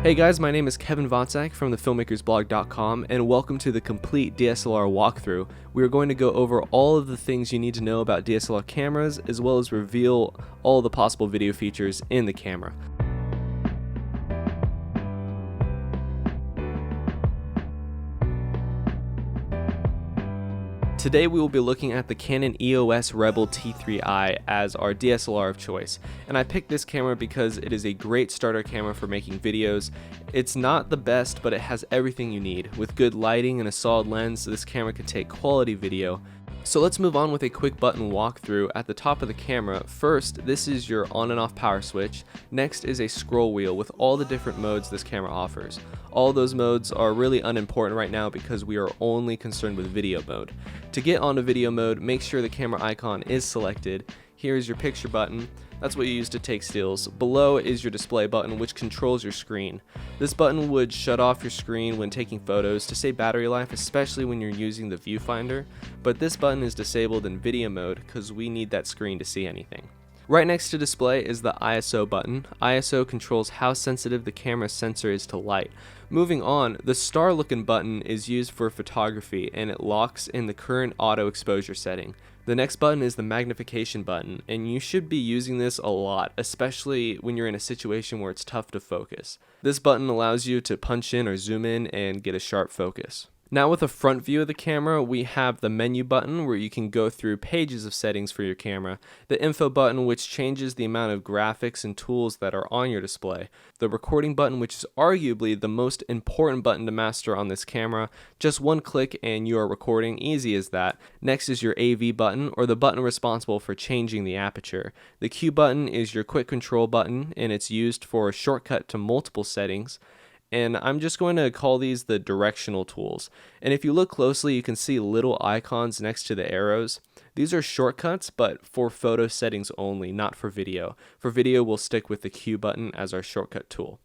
Hey guys, my name is Kevin Votzak from the filmmakersblog.com and welcome to the complete DSLR walkthrough. We are going to go over all of the things you need to know about DSLR cameras as well as reveal all the possible video features in the camera. Today we will be looking at the Canon EOS Rebel T3i as our DSLR of choice, and I picked this camera because it is a great starter camera for making videos. It's not the best, but it has everything you need. With good lighting and a solid lens, this camera can take quality video. So let's move on with a quick button walkthrough. At the top of the camera, first, this is your on and off power switch. Next is a scroll wheel with all the different modes this camera offers. All those modes are really unimportant right now because we are only concerned with video mode. To get onto video mode, make sure the camera icon is selected. Here is your picture button. That's what you use to take stills. Below is your display button, which controls your screen. This button would shut off your screen when taking photos to save battery life, especially when you're using the viewfinder, but this button is disabled in video mode because we need that screen to see anything. Right next to display is the ISO button. ISO controls how sensitive the camera sensor is to light. Moving on, the star looking button is used for photography and it locks in the current auto exposure setting. The next button is the magnification button, and you should be using this a lot, especially when you're in a situation where it's tough to focus. This button allows you to punch in or zoom in and get a sharp focus. Now with a front view of the camera, we have the menu button where you can go through pages of settings for your camera, the info button which changes the amount of graphics and tools that are on your display, the recording button which is arguably the most important button to master on this camera. Just one click and you are recording, easy as that. Next is your AV button, or the button responsible for changing the aperture. The Q button is your quick control button and it's used for a shortcut to multiple settings. And I'm just going to call these the directional tools. And if you look closely, you can see little icons next to the arrows. These are shortcuts, but for photo settings only, not for video. For video, we'll stick with the Q button as our shortcut tool.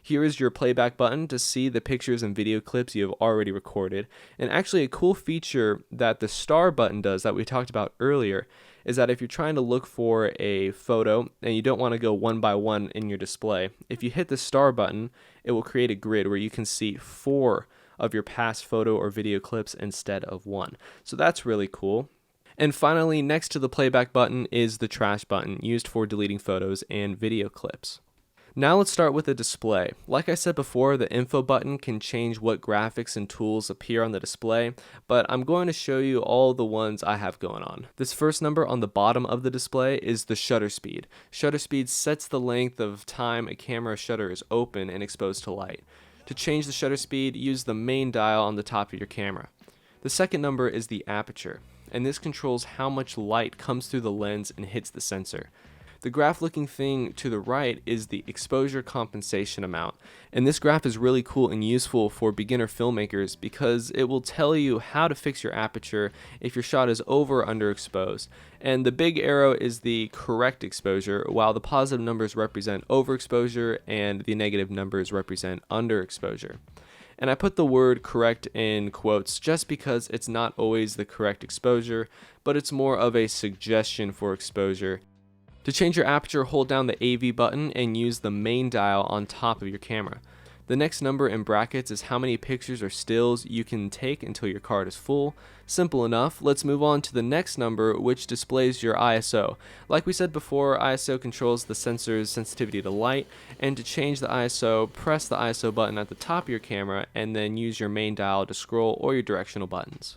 Here is your playback button to see the pictures and video clips you have already recorded. And actually a cool feature that the star button does that we talked about earlier is that if you're trying to look for a photo and you don't want to go one by one in your display, if you hit the star button, it will create a grid where you can see 4 of your past photo or video clips instead of 1. So that's really cool. And finally, next to the playback button is the trash button used for deleting photos and video clips. Now let's start with the display. Like I said before, the info button can change what graphics and tools appear on the display, but I'm going to show you all the ones I have going on. This first number on the bottom of the display is the shutter speed. Shutter speed sets the length of time a camera shutter is open and exposed to light. To change the shutter speed, use the main dial on the top of your camera. The second number is the aperture, and this controls how much light comes through the lens and hits the sensor. The graph looking thing to the right is the exposure compensation amount, and this graph is really cool and useful for beginner filmmakers because it will tell you how to fix your aperture if your shot is over or underexposed. And the big arrow is the correct exposure, while the positive numbers represent overexposure and the negative numbers represent underexposure. And I put the word correct in quotes just because it's not always the correct exposure, but it's more of a suggestion for exposure. To change your aperture, hold down the AV button and use the main dial on top of your camera. The next number in brackets is how many pictures or stills you can take until your card is full. Simple enough. Let's move on to the next number, which displays your ISO. Like we said before, ISO controls the sensor's sensitivity to light, and to change the ISO, press the ISO button at the top of your camera and then use your main dial to scroll or your directional buttons.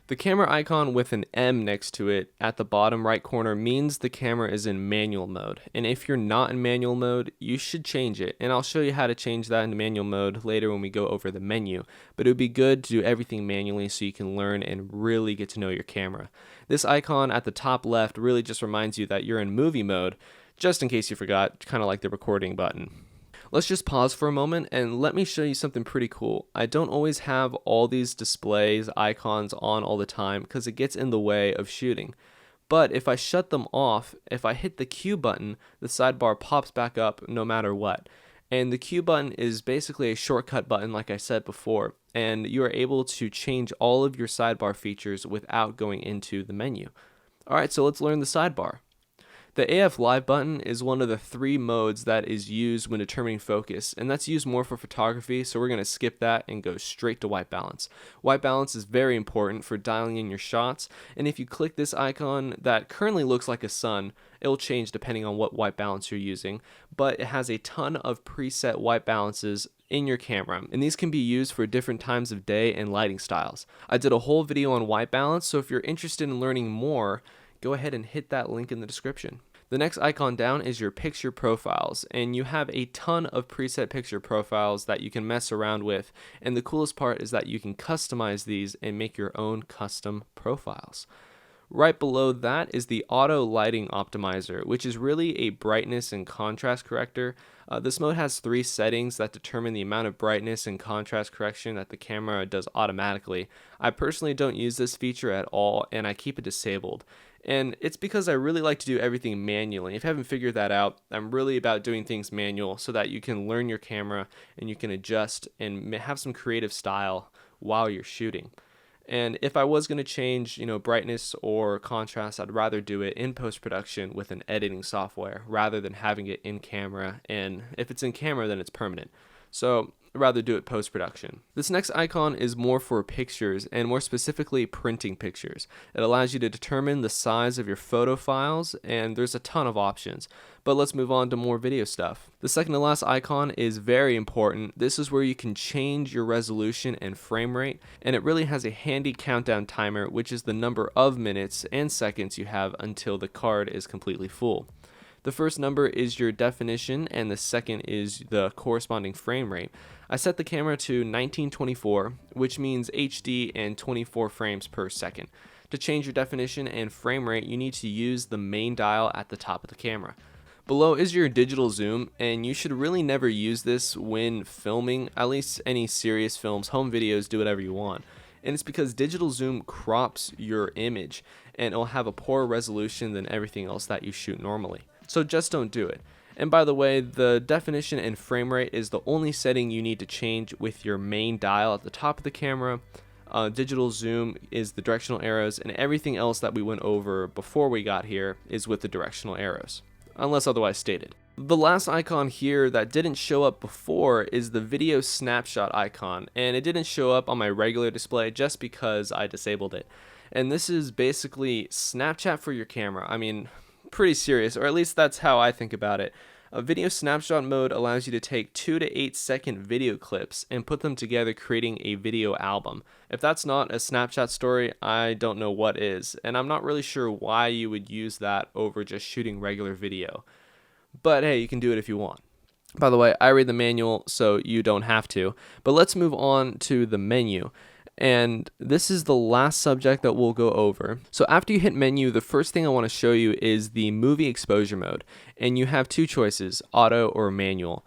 The camera icon with an M next to it at the bottom right corner means the camera is in manual mode, and if you're not in manual mode, you should change it, and I'll show you how to change that into manual mode later when we go over the menu, but it would be good to do everything manually so you can learn and really get to know your camera. This icon at the top left really just reminds you that you're in movie mode, just in case you forgot, kind of like the recording button. Let's just pause for a moment and let me show you something pretty cool. I don't always have all these displays, icons on all the time because it gets in the way of shooting. But if I shut them off, if I hit the Q button, the sidebar pops back up no matter what. And the Q button is basically a shortcut button like I said before, and you are able to change all of your sidebar features without going into the menu. Alright, so let's learn the sidebar. The AF Live button is one of the 3 modes that is used when determining focus, and that's used more for photography, so we're going to skip that and go straight to white balance. White balance is very important for dialing in your shots, and if you click this icon that currently looks like a sun, it will change depending on what white balance you're using, but it has a ton of preset white balances in your camera, and these can be used for different times of day and lighting styles. I did a whole video on white balance, so if you're interested in learning more, go ahead and hit that link in the description. The next icon down is your picture profiles, and you have a ton of preset picture profiles that you can mess around with, and the coolest part is that you can customize these and make your own custom profiles. Right below that is the auto lighting optimizer, which is really a brightness and contrast corrector. This mode has 3 settings that determine the amount of brightness and contrast correction that the camera does automatically. I personally don't use this feature at all, and I keep it disabled. And it's because I really like to do everything manually. If you haven't figured that out, I'm really about doing things manual so that you can learn your camera and you can adjust and have some creative style while you're shooting. And if I was going to change, brightness or contrast, I'd rather do it in post-production with an editing software rather than having it in camera. And if it's in camera, then it's permanent. So I'd rather do it post-production. This next icon is more for pictures, and more specifically printing pictures. It allows you to determine the size of your photo files, and there's a ton of options. But let's move on to more video stuff. The second to last icon is very important. This is where you can change your resolution and frame rate, and it really has a handy countdown timer, which is the number of minutes and seconds you have until the card is completely full. The first number is your definition, and the second is the corresponding frame rate. I set the camera to 1924, which means HD and 24 frames per second. To change your definition and frame rate, you need to use the main dial at the top of the camera. Below is your digital zoom, and you should really never use this when filming, at least any serious films, home videos, do whatever you want. And it's because digital zoom crops your image, and it'll have a poorer resolution than everything else that you shoot normally. So just don't do it. And by the way, the definition and frame rate is the only setting you need to change with your main dial at the top of the camera. Digital zoom is the directional arrows, and everything else that we went over before we got here is with the directional arrows, unless otherwise stated. The last icon here that didn't show up before is the video snapshot icon, and it didn't show up on my regular display just because I disabled it. And this is basically Snapchat for your camera. I mean, pretty serious, or at least that's how I think about it. A video snapshot mode allows you to take 2 to 8 second video clips and put them together, creating a video album. If that's not a Snapchat story, I don't know what is, and I'm not really sure why you would use that over just shooting regular video. But hey, you can do it if you want. By the way, I read the manual, so you don't have to. But let's move on to the menu. And this is the last subject that we'll go over. So after you hit menu, the first thing I want to show you is the movie exposure mode. And you have 2 choices, auto or manual.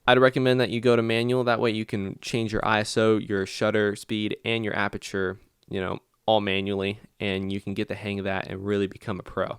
I'd recommend that you go to manual. That way you can change your ISO, your shutter speed, and your aperture, all manually. And you can get the hang of that and really become a pro.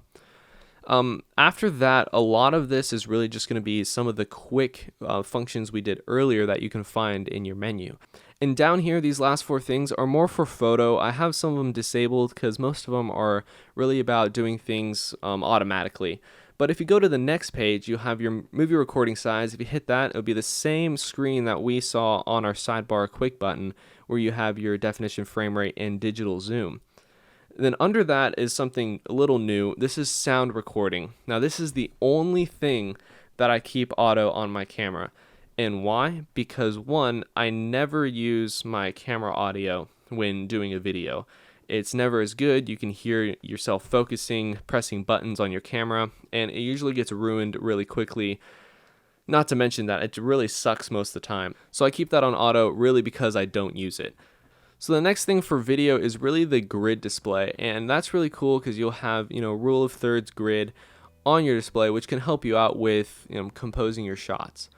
After that, a lot of this is really just going to be some of the quick functions we did earlier that you can find in your menu. And down here, these last 4 things are more for photo. I have some of them disabled because most of them are really about doing things automatically. But if you go to the next page, you have your movie recording size. If you hit that, it'll be the same screen that we saw on our sidebar quick button, where you have your definition, frame rate, and digital zoom. Then under that is something a little new. This is sound recording. Now this is the only thing that I keep auto on my camera. And why? Because 1, I never use my camera audio when doing a video. It's never as good. You can hear yourself focusing, pressing buttons on your camera, and it usually gets ruined really quickly. Not to mention that it really sucks most of the time. So I keep that on auto really because I don't use it. So the next thing for video is really the grid display, and that's really cool because you'll have, rule of thirds grid on your display, which can help you out with, composing your shots.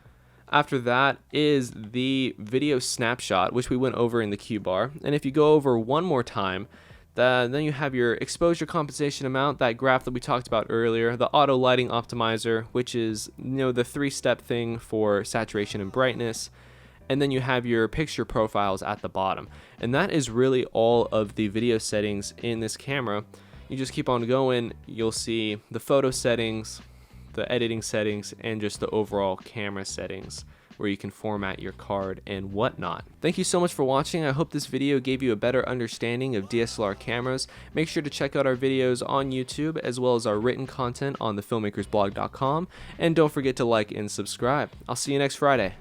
After that is the video snapshot, which we went over in the Q bar. And if you go over one more time, then you have your exposure compensation amount, that graph that we talked about earlier, the auto lighting optimizer, which is, the 3-step thing for saturation and brightness. And then you have your picture profiles at the bottom. And that is really all of the video settings in this camera. You just keep on going, you'll see the photo settings, the editing settings, and just the overall camera settings where you can format your card and whatnot. Thank you so much for watching. I hope this video gave you a better understanding of DSLR cameras. Make sure to check out our videos on YouTube as well as our written content on thefilmmakersblog.com, and don't forget to like and subscribe. I'll see you next Friday.